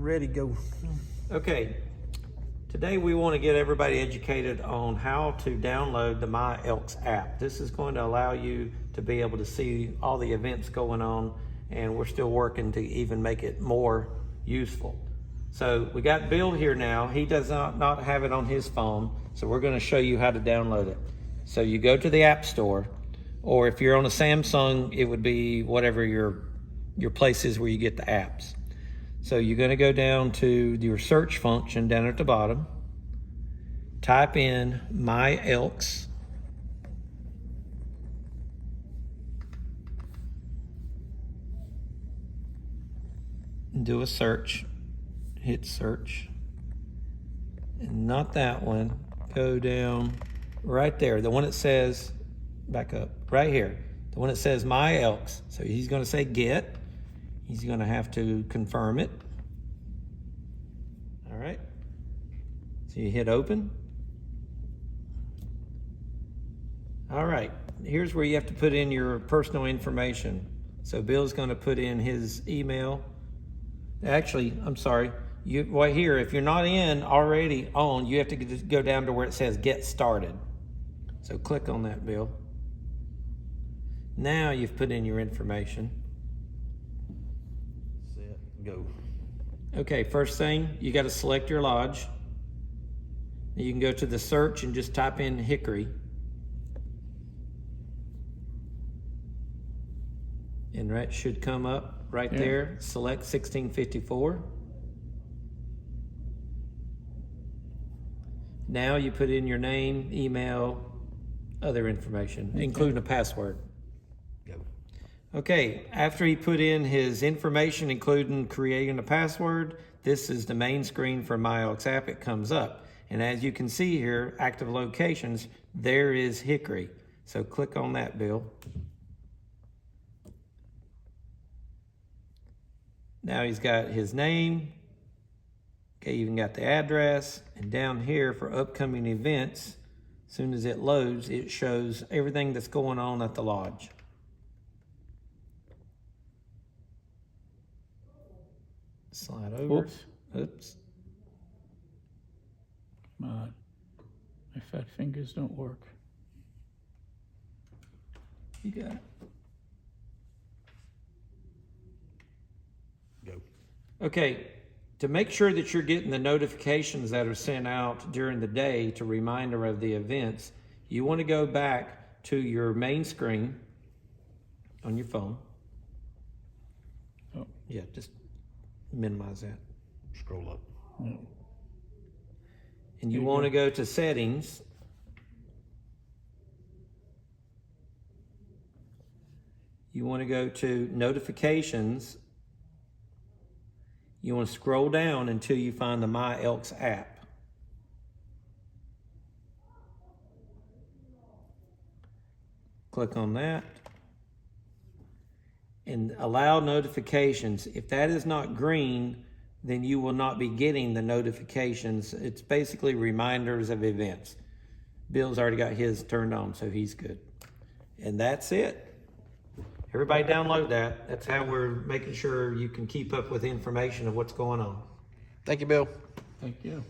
ready to go. Okay, today we want to get everybody educated on how to download the My Elks app. This is going to allow you to be able to see all the events going on, and we're still working to even make it more useful. So we got Bill here now. He does not have it on his phone, so we're going to show you how to download it. So you go to the App Store, or if you're on a Samsung, it would be whatever your place is where you get the apps. So you're going to go down to your search function down at the bottom, type in My Elks, and do a search. Hit search, and not that one. Go down right there, the one that says, back up, right here, the one that says My Elks. So he's going to say get. He's going to have to confirm it. All right. So you hit open. All right. Here's where you have to put in your personal information. So Bill's going to put in his email. Actually, I'm sorry. Right here, if you're not already on, you have to just go down to where it says get started. So click on that, Bill. Now you've put in your information. Set, go. Okay, first thing, you got to select your lodge. You can go to the search and just type in Hickory. And that should come up right there. Select 1654. Now you put in your name, email, other information, including a password. Go. Okay, after he put in his information, including creating a password, this is the main screen for My Elks app. It comes up. And as you can see here, active locations, there is Hickory. So click on that, Bill. Now he's got his name. Okay, even got the address. And down here for upcoming events, as soon as it loads, it shows everything that's going on at the lodge. Slide over. Oops. Come on. My fat fingers don't work. You got it. Go. Okay, to make sure that you're getting the notifications that are sent out during the day to reminder of the events, you want to go back to your main screen on your phone. Oh. Yeah, just minimize that. Scroll up. No. And you want to go to settings. You want to go to notifications. You want to scroll down until you find the My Elks app. Click on that. And allow notifications. If that is not green, then you will not be getting the notifications. It's basically reminders of events. Bill's already got his turned on, so he's good. And that's it. Everybody download that. That's how we're making sure you can keep up with the information of what's going on. Thank you, Bill. Thank you.